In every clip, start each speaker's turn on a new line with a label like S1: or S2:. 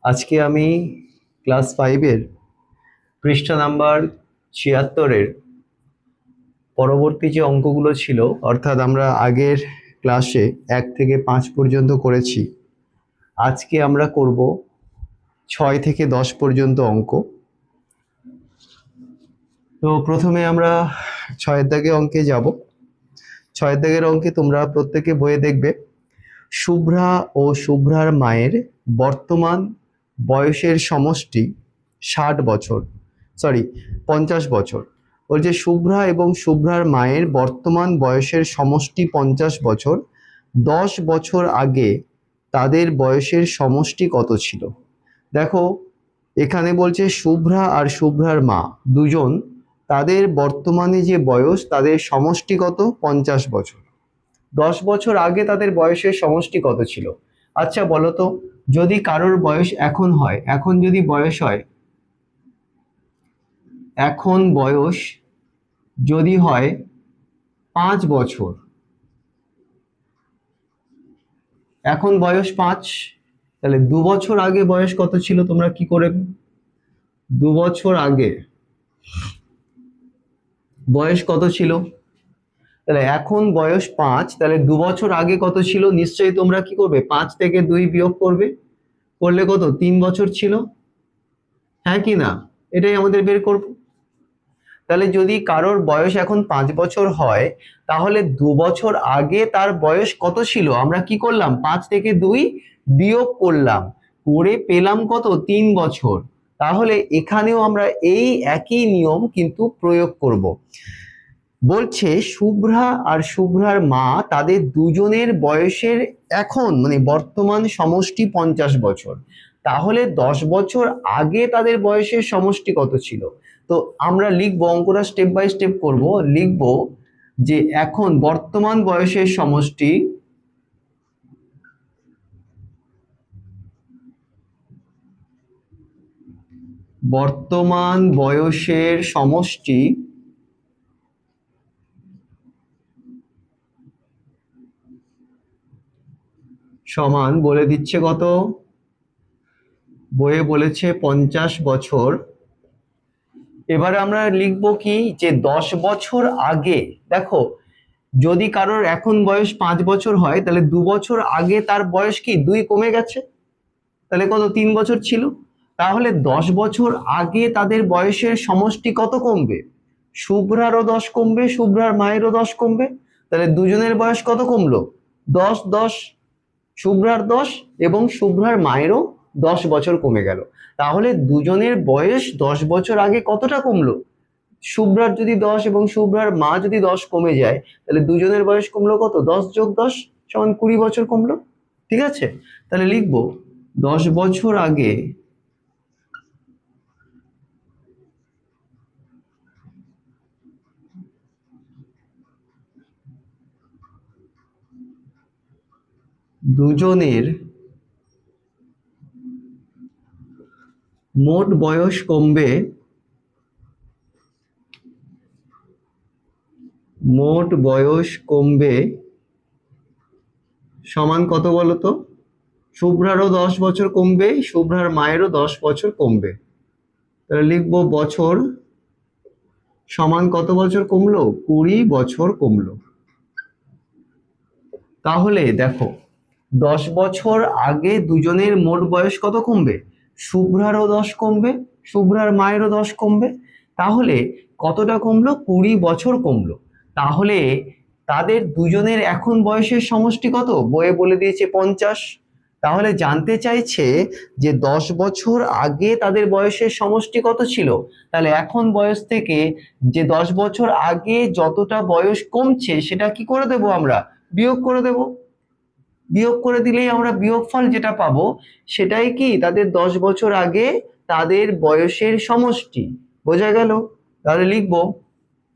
S1: আজকে আমি ক্লাস 5-এর পৃষ্ঠা নাম্বার 76-এর পরবর্তী যে অঙ্কগুলো ছিল, অর্থাৎ আমরা আগের ক্লাসে 1 থেকে 5 পর্যন্ত করেছি। আজকে আমরা করব 6 থেকে 10 পর্যন্ত অঙ্ক। তো প্রথমে আমরা 6 দাগের অঙ্কে যাব। 6 দাগের অঙ্কে তোমরা প্রত্যেকে বইয়ে দেখবে শুভ্রা ও শুভ্রার মায়ের বর্তমান বয়সের সমষ্টি 50 বছর। বলছে শুভ্রা এবং শুভ্রার মায়ের বর্তমান বয়সের সমষ্টি 50 বছর। 10 বছর আগে তাদের বয়সের সমষ্টি কত ছিল? দেখো, এখানে বলছে শুভ্রা আর শুভ্রার মা দুজন, তাদের বর্তমানে যে বয়স, তাদের সমষ্টি কত? 50 বছর। 10 বছর আগে তাদের বয়সের সমষ্টি কত ছিল? আচ্ছা বলো তো, যদি কারোর বয়স এখন হয়, এখন বয়স যদি হয় 5 বছর, এখন বয়স 5, তাহলে 2 বছর আগে বয়স কত ছিল? তোমরা কি করে 2 বছর আগে বয়স কত ছিল? তাহলে এখন বয়স 5, তাহলে 2 বছর আগে কত ছিল? নিশ্চয়ই তোমরা কি করবে? 5 থেকে 2 বিয়োগ করবে, করলে কত? 3 বছর ছিল, হ্যাঁ কি না? এটাই আমাদের বের করব। তাহলে যদি কারোর বয়স এখন 5 বছর হয়, তাহলে 2 বছর আগে তার বয়স কত ছিল? আমরা কি করলাম? 5 থেকে 2 বিয়োগ করলাম, করে পেলাম কত? 3 বছর। তাহলে এখানেও আমরা এই একই নিয়ম কিন্তু প্রয়োগ করব। বলছে শুভ্রা আর শুভ্রার মা, তাদের দুজনের বয়সের এখন মানে বর্তমান সমষ্টি 50 বছর। তাহলে 10 বছর আগে তাদের বয়সের সমষ্টি কত ছিল? তো আমরা লিখবো, অঙ্কটা স্টেপ বাই স্টেপ করব। লিখবো যে এখন বর্তমান বয়সের সমষ্টি সমান বলে দিচ্ছে কত? বইয়ে বলেছে 50 বছর। এবারে আমরা লিখব কি, যে 10 বছর আগে, দেখো যদি কারোর এখন বয়স 5 বছর হয়, তাহলে 2 বছর আগে তার বয়স কি 2 কমে গেছে, তাহলে কত? 3 বছর ছিল। তাহলে 10 বছর আগে তাদের বয়সের সমষ্টি কত কমবে? শুভ্রারও 10 কমবে, শুভ্রার মায়েরও 10 কমবে। তাহলে দুজনের বয়স কত কমলো? 10 10, শুভ্রার 10 এবং শুভ্রার মায়েরও 10 বছর কমে গেল। তাহলে দুজনের বয়স 10 বছর আগে কতটা কমলো? শুভ্রার যদি 10 এবং শুভ্রার মা যদি 10 কমে যায়, তাহলে দুজনের বয়স কমলো কত? 10 যোগ 10 সমান 20 বছর কমলো। ঠিক আছে, তাহলে লিখবো 10 বছর আগে দুজনের মোট বয়স কমবে, সমান কত বলতো? শুভ্রারও 10 বছর কমবে, শুভ্রার মায়েরও 10 বছর কমবে। তাহলে লিখবো বছর সমান কত বছর কমলো? 20 বছর কমলো। তাহলে দেখো, 10 বছর আগে দুজনের মোট বয়স কত কমবে? শুভ্রারও 10 কমবে, শুভ্রার মায়েরও 10 কমবে। তাহলে কতটা কমলো? 20 বছর কমলো। তাহলে তাদের দুজনের এখন বয়সের সমষ্টি কত? বইয়ে বলে দিয়েছে 50। তাহলে জানতে চাইছে যে 10 বছর আগে তাদের বয়সের সমষ্টি কত ছিল। তাহলে এখন বয়স থেকে যে 10 বছর আগে যতটা বয়স কমছে, সেটা কি করে দেব? আমরা বিয়োগ করে দেব। বিয়োগ করে দিলেই আমরা বিয়োগফল যেটা পাবো, সেটাই কি তাদের 10 বছর আগে তাদের বয়সের সমষ্টি। বোঝা গেল? তাহলে লিখবো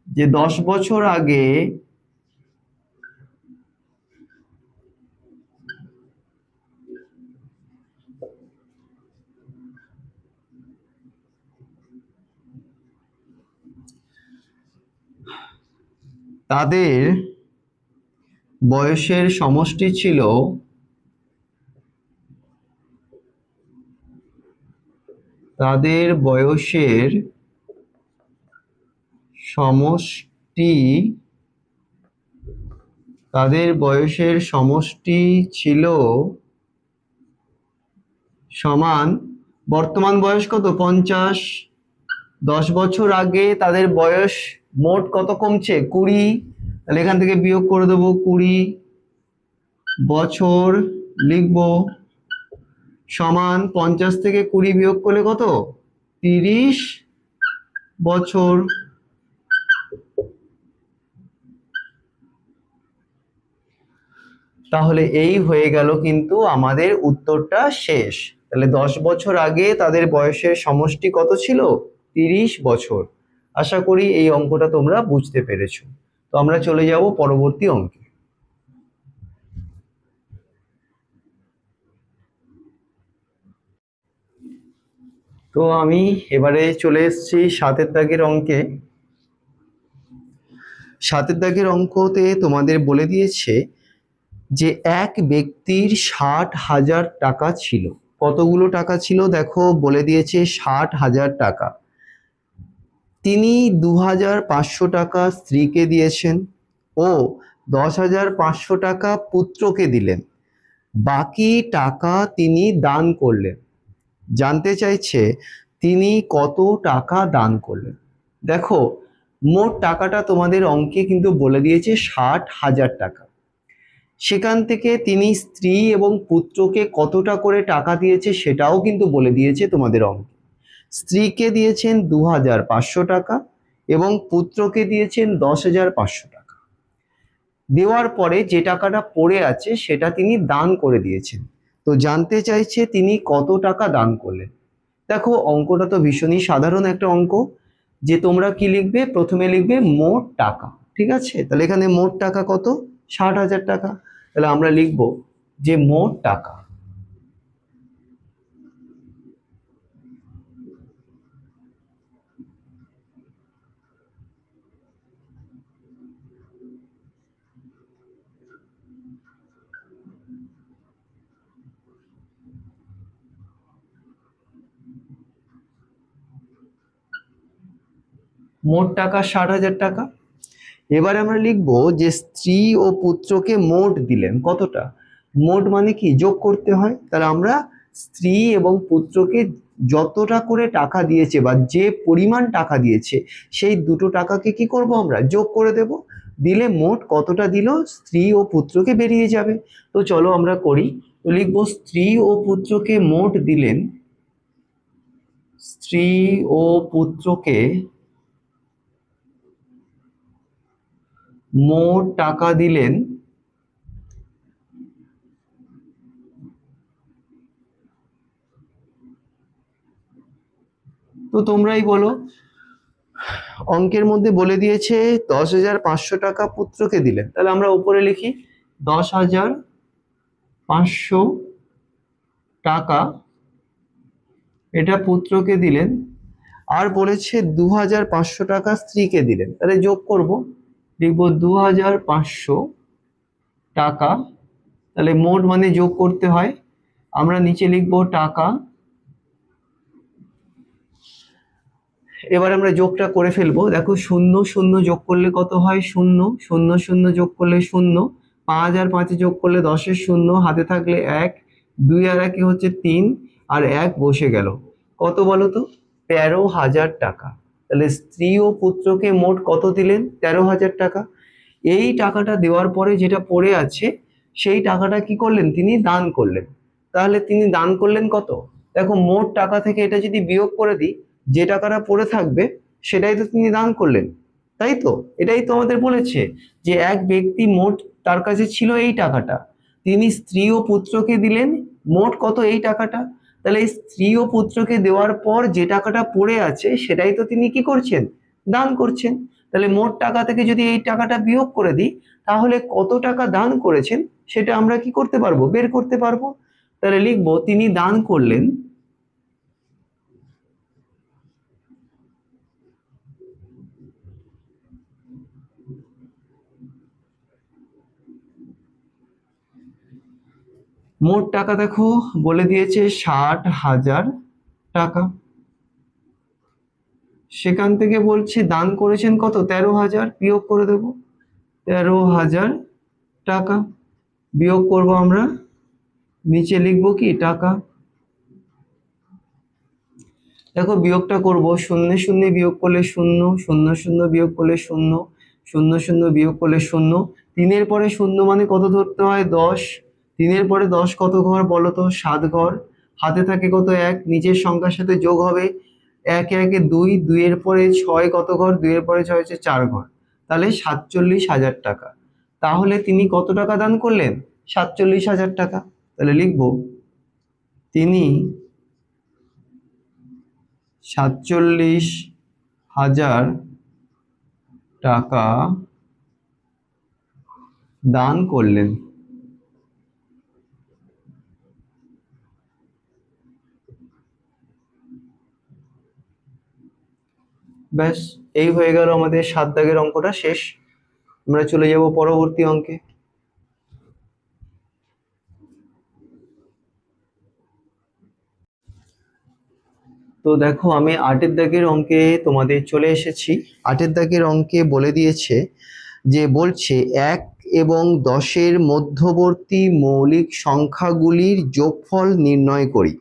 S1: যে 10 বছর আগে তাদের বয়সের সমষ্টি ছিল তাদের বয়সের সমষ্টি ছিল সমান, বর্তমান বয়স কত? 50। 10 বছর আগে তাদের বয়স মোট কত কমছে? 20। তাহলে এখান থেকে বিয়োগ করে দেবো 20 বছর, লিখবো সমান 50 থেকে 20 বিয়োগ করলে কত? 30 বছর। তাহলে এই হয়ে গেল কিন্তু আমাদের উত্তরটা শেষ। তাহলে 10 বছর আগে তাদের বয়সের সমষ্টি কত ছিল? 30 বছর। আশা করি এই অঙ্কটা তোমরা বুঝতে পেরেছো। তো আমরা চলে যাব পরবর্তী অঙ্কে। তো আমি এবারে চলে এসেছি 7 দাগের অঙ্কে। 7 দাগের অঙ্কতে তোমাদের বলে দিয়েছে যে এক ব্যক্তির 60,000 টাকা ছিল। কতগুলো টাকা ছিল দেখো, বলে দিয়েছে 60,000 টাকা। তিনি 2,500 টাকা স্ত্রীকে দিয়েছেন ও 10,500 টাকা পুত্রকে দিলেন। বাকি টাকা তিনি দান করলেন। জানতে চাইছে তিনি কত টাকা দান করলেন। দেখো, মোট টাকাটা তোমাদের অঙ্কে কিন্তু বলে দিয়েছে 60,000 টাকা। সেখান থেকে তিনি স্ত্রী এবং পুত্রকে কতটা করে টাকা দিয়েছে সেটাও কিন্তু বলে দিয়েছে তোমাদের অঙ্কে। স্ত্রীকে দিয়েছেন 2,500 টাকা এবং পুত্রকে দিয়েছেন 10,500 টাকা। দেওয়ার পরে যে টাকাটা পড়ে আছে সেটা তিনি দান করে দিয়েছেন। তো জানতে চাইছে তিনি কত টাকা দান করলেন। দেখো, অঙ্কটা তো ভীষণই সাধারণ একটা অঙ্ক, যে তোমরা কি লিখবে? প্রথমে লিখবে মোট টাকা। ঠিক আছে, তাহলে এখানে মোট টাকা কত? 60,000 টাকা। তাহলে আমরা লিখব যে মোট টাকা। মোট টাকা 60,000 টাকা। এবারে আমরা লিখব যে স্ত্রী ও পুত্রকে মোট দিলেন কতটা। মোট মানে কি? যোগ করতে হয়। তাহলে আমরা স্ত্রী এবং পুত্রকে যতটা করে টাকা দিয়েছে বা যে পরিমাণ টাকা দিয়েছে সেই দুটো টাকাকে কি করব? আমরা যোগ করে দেব। দিলে মোট কতটা দিল স্ত্রী ও পুত্রকে বেরিয়ে যাবে। তো চলো আমরা করি। তো লিখব স্ত্রী ও পুত্রকে মোট দিলেন, স্ত্রী ও পুত্রকে মোট টাকা দিলেন। তো তোমরাই বলো, অঙ্কের মধ্যে বলে দিয়েছে 10,500 টাকা পুত্রকে দিলেন। তাহলে আমরা উপরে লিখি 10,500 টাকা এটা পুত্রকে দিলেন, আর বলেছে 2,500 টাকা স্ত্রীকে দিলেন। তাহলে যোগ করব, লিখব 2,500 টাকা। তাহলে মোট মানে যোগ করতে হয়। আমরা নিচে লিখব টাকা। এবার আমরা যোগটা করে ফেলবো। দেখো, 0 0 যোগ করলে কত হয়? 0 0 0 যোগ করলে 0, 5 আর 5 যোগ করলে 10-এর 0, হাতে থাকলে 1, 2 আর 1 হচ্ছে 3, আর 1 বসে গেল। কত বলো তো? 13,000 টাকা। তাহলে স্ত্রী ও পুত্রকে মোট কত দিলেন? 13,000 টাকা। এই টাকাটা দেওয়ার পরে যেটা পড়ে আছে সেই টাকাটা কি করলেন? তিনি দান করলেন। তাহলে তিনি দান করলেন কত? দেখো, মোট টাকা থেকে এটা যদি বিয়োগ করে দিই, যে টাকাটা পড়ে থাকবে সেটাই তো তিনি দান করলেন, তাই তো? এটাই তো আমাদের বলেছে যে এক ব্যক্তি মোট তার কাছে ছিল এই টাকাটা, তিনি স্ত্রী ও পুত্রকে দিলেন মোট কত? এই টাকাটা। তাহলে এই স্ত্রী ও পুত্রকে দেওয়ার পর যে টাকাটা পড়ে আছে সেটাই তো তিনি কি করছেন? দান করছেন। তাহলে মোট টাকা থেকে যদি এই টাকাটা বিয়োগ করে দিই তাহলে কত টাকা দান করেছেন সেটা আমরা কি করতে পারবো? বের করতে পারবো। তাহলে লিখবো তিনি দান করলেন মোট টাকা। দেখো, বলে দিয়েছে 60,000 টাকা। সেখান থেকে বলছে দান করেছেন কত, 13,000, বিয়োগ করে দেব 13,000 টাকা, বিয়োগ করব আমরা, নিচে লিখবো কি টাকা। দেখো বিয়োগটা করব, শূন্য শূন্য বিয়োগ করলে শূন্য, শূন্য শূন্য বিয়োগ করলে শূন্য, শূন্য শূন্য বিয়োগ করলে শূন্য, তিনের পরে শূন্য মানে কত ধরতে হয়, 10, তিনের পরে 10 কত ঘর বলো তো, 7 ঘর, হাতে থাকে কত 1, নিচের সংখ্যার সাথে যোগ হবে, 1 1 2, 2 এর পরে 6 কত ঘর, 2 এর পরে 6 হচ্ছে 4 ঘর, তাহলে 47,000 টাকা। তাহলে তিনি কত টাকা দান করলেন, 47,000 টাকা। তাহলে লিখবো তিনি 47,000 টাকা দান করলেন। ব্যাস, এই হয়ে গেল আমাদের 7 দাগের অঙ্কটা শেষ। আমরা চলে যাব পরবর্তী অঙ্কে। তো দেখো আমি 8 দাগের অঙ্কে তোমাদের চলে এসেছি। 8 দাগের অঙ্কে বলে দিয়েছে যে, বলছে 1 এবং 10-এর মধ্যবর্তী মৌলিক সংখ্যাগুলির যোগফল নির্ণয় করি।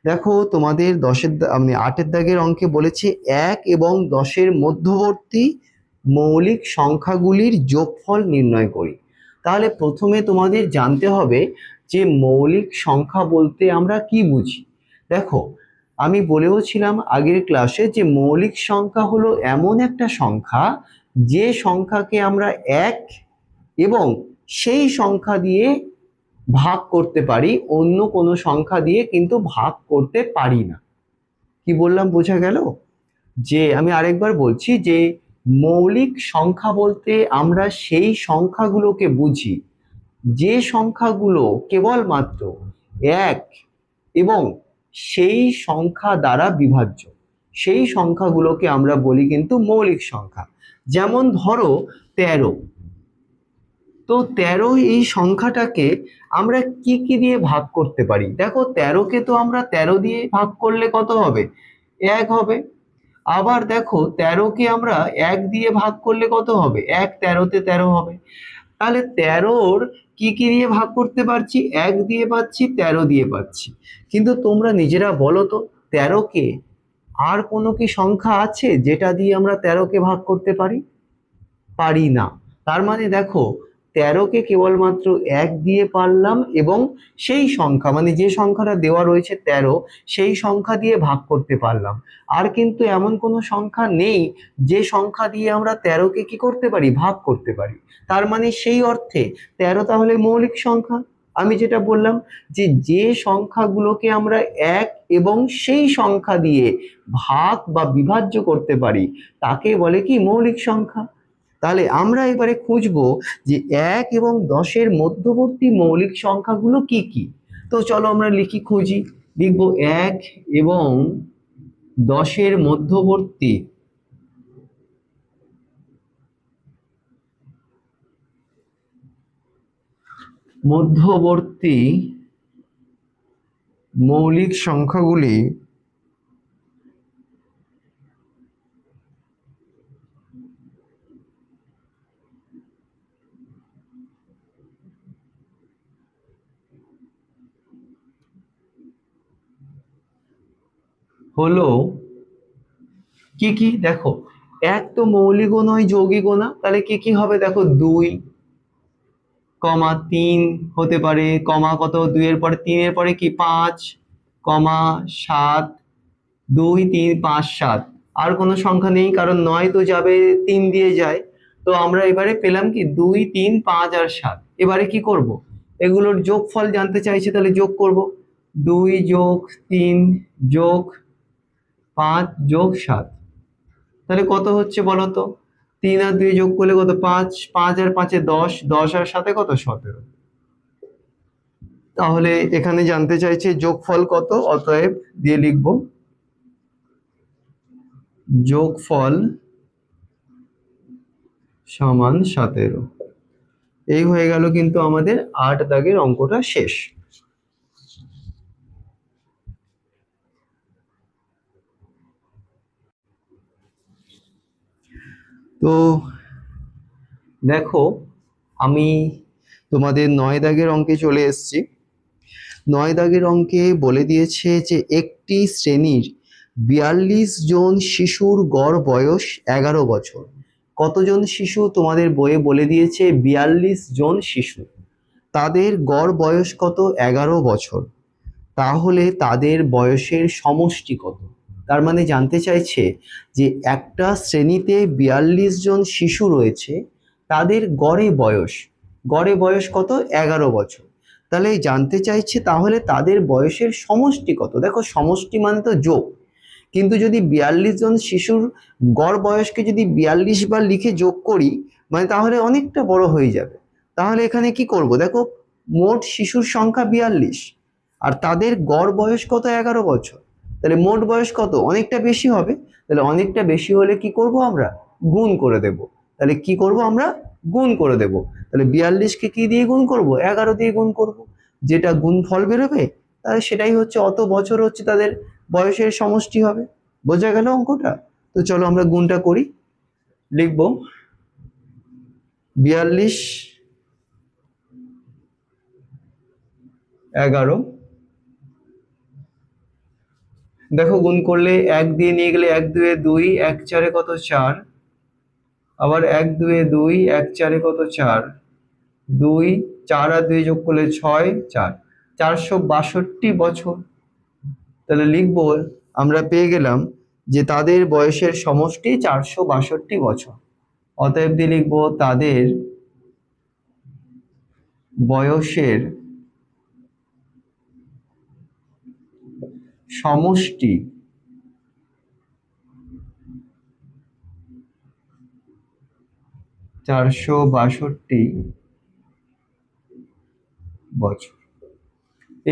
S1: দেখো তোমাদের 8 দাগের অঙ্কে বলেছে 1 এবং 10-এর মধ্যবর্তী মৌলিক সংখ্যাগুলির যোগফল নির্ণয় করি। তাহলে প্রথমে তোমাদের জানতে হবে যে মৌলিক সংখ্যা বলতে আমরা কি বুঝি। দেখো আমি বলেও ছিলাম আগের ক্লাসে যে মৌলিক সংখ্যা হলো এমন একটা সংখ্যা যে সংখ্যাকে আমরা 1 এবং সেই সংখ্যা দিয়ে ভাগ করতে পারি, অন্য কোনো সংখ্যা দিয়ে কিন্তু ভাগ করতে পারি না। কি বললাম বোঝা গেল? যে আমি আরেকবার বলছি যে মৌলিক সংখ্যা বলতে আমরা সেই সংখ্যাগুলোকে বুঝি যে সংখ্যাগুলো কেবলমাত্র 1 এবং সেই সংখ্যা দ্বারা বিভাজ্য, সেই সংখ্যাগুলোকে আমরা বলি কিন্তু মৌলিক সংখ্যা। যেমন ধরো 13, তো 13 এই সংখ্যাটাকে আমরা কি কি দিয়ে ভাগ করতে পারি। দেখো 13কে তো আমরা 13 দিয়ে ভাগ করলে কত হবে, 1 হবে। আবার দেখো 13কে আমরা 1 দিয়ে ভাগ করলে কত হবে, 1 13তে 13 হবে। তাহলে 13-র কি কি দিয়ে ভাগ করতে পারছি, 1 দিয়ে পাচ্ছি, 13 দিয়ে পাচ্ছি। কিন্তু তোমরা নিজেরা বলো তো 13কে আর কোনো কি সংখ্যা আছে যেটা দিয়ে আমরা 13কে ভাগ করতে পারি, পারি না। তার মানে দেখো 13কে কেবলমাত্র 1 দিয়ে পারলাম এবং সেই সংখ্যা মানে যে সংখ্যাটা দেওয়া রয়েছে 13, সেই সংখ্যা দিয়ে ভাগ করতে পারলাম। আর কিন্তু এমন কোনো সংখ্যা নেই যে সংখ্যা দিয়ে আমরা 13কে কি করতে পারি, ভাগ করতে পারি। তার মানে সেই অর্থে 13 তাহলে মৌলিক সংখ্যা। আমি যেটা বললাম যে যে সংখ্যাগুলোকে আমরা 1 এবং সেই সংখ্যা দিয়ে ভাগ বা বিভাজ্য করতে পারি তাকে বলে কি, মৌলিক সংখ্যা। তাহলে আমরা এবারে খুঁজবো যে 1 এবং 10-এর মধ্যবর্তী মৌলিক সংখ্যাগুলো কি কি। তো চলো আমরা লিখি, খুঁজি। লিখবো 1 এবং 10-এর মধ্যবর্তী মৌলিক সংখ্যাগুলি হলো কি কি। দেখো 1 তো মৌলিকও নয় যৌগিকও না, তাহলে কি কি হবে, দেখো 2, 3 হতে পারে, কত 2 এর পরে 3 এর পরে কি 5, 7, 2 3 5 7। আর কোনো সংখ্যা নেই কারণ 9 তো যাবে 3 দিয়ে যায়। তো আমরা এবারে পেলাম কি 2 3 5 আর 7। এবারে কি করব, এগুলোর যোগফল জানতে চাইছে, তাহলে যোগ করব। 2 যোগ 3 যোগ 5 যোগ 7, তাহলে কত হচ্ছে বলো তো, 3 আর 2 যোগ করলে কত, 5, 5 আর 5 এ 10, 10 আর 7 কত, 17। তাহলে এখানে জানতে চাইছে যোগফল কত, অতএব দিয়ে লিখব যোগফল সমান 17। এই হয়ে গেল কিন্তু আমাদের 8 দাগের অঙ্কটা শেষ। তো দেখো, আমি তোমাদের 9 দাগের অঙ্কে চলে এসেছি। 9 দাগের অঙ্কে বলে দিয়েছে যে একটি শ্রেণীর 42 জন শিশুর গড় বয়স 11 বছর। কতজন শিশু তোমাদের বইয়ে বলে দিয়েছে? 42 জন শিশু, তাদের গড় বয়স কত? 11 বছর। তাহলে তাদের বয়সের সমষ্টি কত? তার মানে জানতে চাইছে যে একটা শ্রেণীতে 42 জন শিশু রয়েছে, তাদের গড়ে বয়স কত? 11 বছর। তাহলে জানতে চাইছে তাহলে তাদের বয়সের সমষ্টি কত। দেখো, সমষ্টি মানে তো যোগ, কিন্তু যদি 42 জন শিশুর গড় বয়সকে যদি 42 বার লিখে যোগ করি, মানে তাহলে অনেকটা বড় হয়ে যাবে। তাহলে এখানে কি করব? দেখো, মোট শিশুর সংখ্যা 42 আর তাদের গড় বয়স কত? 11 বছর। তাহলে মোট বয়স কত? অনেকটা বেশি হবে। তাহলে অনেকটা বেশি হলে কি করব? আমরা গুণ করে দেব। তাহলে কি করব? আমরা গুণ করে দেব। তাহলে 42কে কি দিয়ে গুণ করব? 11 দিয়ে গুণ করব। যেটা গুণফল বেরোবে তাহলে সেটাই হচ্ছে অত বছর হচ্ছে তাদের বয়সের সমষ্টি হবে। বোঝা গেল অঙ্কটা? তো চলো আমরা গুণটা করি। লিখব 42 11। দেখো, গুণ করলে 1 দিয়ে নিয়ে গেলে 1 2 2, 1 4 কত? 4। আবার 1 2 2, 1 4 কত? 4। 2 4 আর 2 যোগ করলে 6, 4, 462 বছর। তাহলে লিখবো, আমরা পেয়ে গেলাম যে তাদের বয়সের সমষ্টি 462 বছর। অতএব দিয়ে লিখবো তাদের বয়সের সমষ্টি 462 বছর।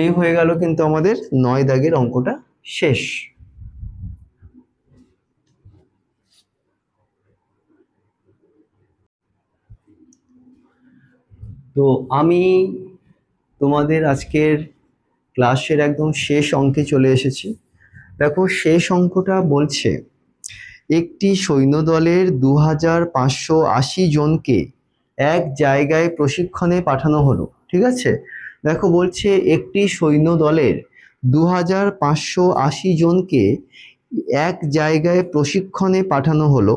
S1: এই হয়ে গেল কিন্তু আমাদের 9 দাগের অঙ্কটা শেষ। তো আমি তোমাদের আজকের ক্লাসের একদম শেষ অঙ্কে চলে এসেছি। দেখো, শেষ অঙ্কটা বলছে একটি সৈন্যদলের 2580 জনকে এক জায়গায় প্রশিক্ষণে পাঠানো হলো। ঠিক আছে, দেখো বলছে একটি সৈন্যদলের 2580 জনকে এক জায়গায় প্রশিক্ষণে পাঠানো হলো।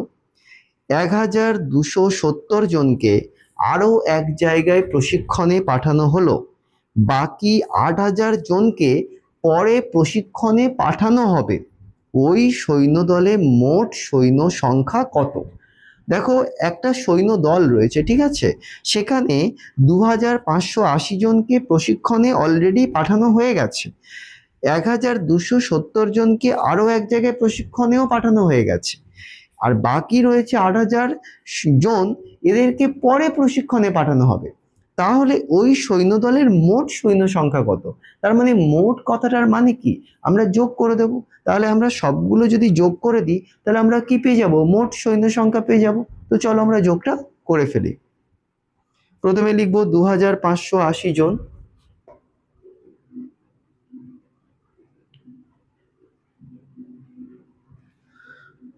S1: 1270 জনকে আরও এক জায়গায় প্রশিক্ষণে পাঠানো হলো। বাকি 8000 জনকে পরে প্রশিক্ষণে পাঠানো হবে। ওই সৈন্যদলে মোট সৈন্য সংখ্যা কত? দেখো, একটা সৈন্য দল রয়েছে, ঠিক আছে, সেখানে 2580 জনকে প্রশিক্ষণে অলরেডি পাঠানো হয়ে গেছে। 1270 জনকে আরও এক জায়গায় প্রশিক্ষণেও পাঠানো হয়ে গেছে। আর বাকি রয়েছে 8000 জন, এদেরকে পরে প্রশিক্ষণে পাঠানো হবে। তাহলে ওই সৈন্যদলের মোট সৈন্য সংখ্যা কত? তার মানে মোট কথাটার মানে কি? আমরা যোগ করে দেব। তাহলে আমরা সবগুলো যদি যোগ করে দিই তাহলে আমরা কি পেয়ে যাব? মোট সৈন্য সংখ্যা পেয়ে যাব। তো চলো আমরা যোগটা করে ফেলি। প্রথমে লিখব 2580 জন,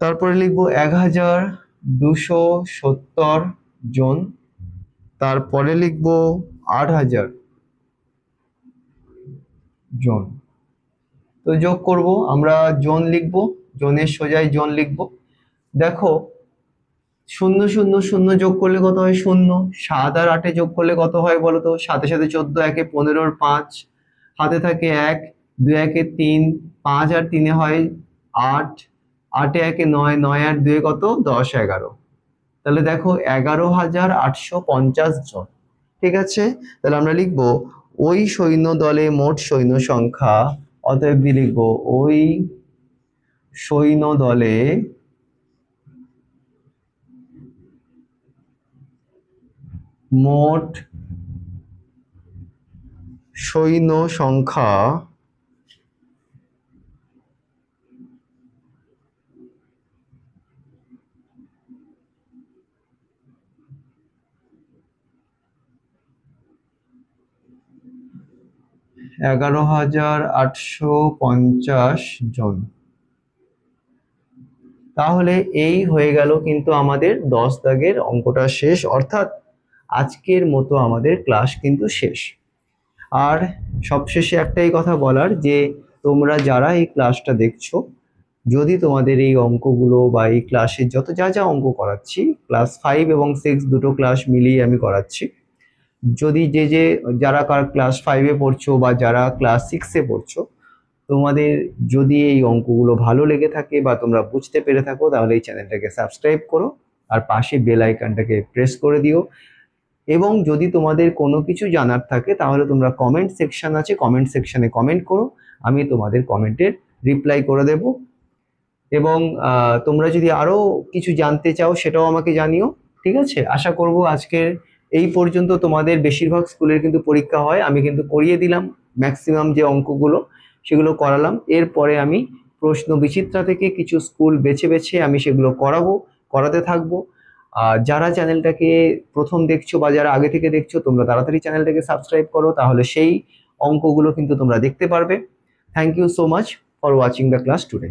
S1: তারপরে লিখব 1270 জন, তারপরে লিখব 8000 জন। তো যোগ করব, আমরা জন লিখব, জনের সোজাই জন লিখব। দেখো, 0 0 0 যোগ করলে কত হয়? 0। 7 আর 8 যোগ করলে কত হয় বলো তো? 7 সাথে 14, 1 15 5, হাতে থাকে 1, 2 1 3, 5 আর 3 হয় 8, 8 1 9, 9 আর 2 কত? 10 11। তাহলে দেখো 11850 জন। ঠিক আছে, তাহলে আমরা লিখব ওই সৈন্য দলে মোট সৈন্য সংখ্যা। অতএব লিখব ওই সৈন্য দলে মোট সৈন্য সংখ্যা 11850 জন। তাহলে এই হয়ে গেল কিন্তু আমাদের 10 দাগের অঙ্কটা শেষ, অর্থাৎ আজকের মতো আমাদের ক্লাস কিন্তু শেষ। আর সবশেষে একটাই কথা বলার যে তোমরা যারা এই ক্লাসটা দেখছো, যদি তোমাদের এই অঙ্কগুলো বা এই ক্লাসে যত যা যা অঙ্ক করাচ্ছি, ক্লাস 5 এবং 6 দুটো ক্লাস মিলিয়ে আমি করাচ্ছি, যদি যে যারা ক্লাস 5-এ পড়ছো বা যারা ক্লাস 6-এ পড়ছো, তোমাদের যদি এই অঙ্কগুলো ভালো লেগে থাকে বা তোমরা বুঝতে পেরে থাকো, তাহলে এই চ্যানেলটাকে সাবস্ক্রাইব করো আর পাশে বেল আইকনটাকে প্রেস করে দিও। এবং যদি তোমাদের কোনো কিছু জানার থাকে তাহলে তোমরা কমেন্ট সেকশন আছে, কমেন্ট সেকশনে কমেন্ট করো, আমি তোমাদের কমেন্টের রিপ্লাই করে দেব। এবং তোমরা যদি আরো কিছু জানতে চাও সেটাও আমাকে জানিও, ঠিক আছে? আশা করব আজকের এই পর্যন্ত তোমাদের বেশিরভাগ স্কুলের কিন্তু পরীক্ষা হয়, আমি কিন্তু করিয়ে দিলাম ম্যাক্সিমাম যে অঙ্কগুলো সেগুলো করালাম। এরপরে আমি প্রশ্ন বিচিত্রা থেকে কিছু স্কুল বেছে বেছে আমি সেগুলো করাতে থাকবো। আর যারা চ্যানেলটাকে প্রথম দেখছো বা যারা আগে থেকে দেখছো, তোমরা তাড়াতাড়ি চ্যানেলটাকে সাবস্ক্রাইব করো, তাহলে সেই অঙ্কগুলো কিন্তু তোমরা দেখতে পারবে। Thank you so much for watching the class today.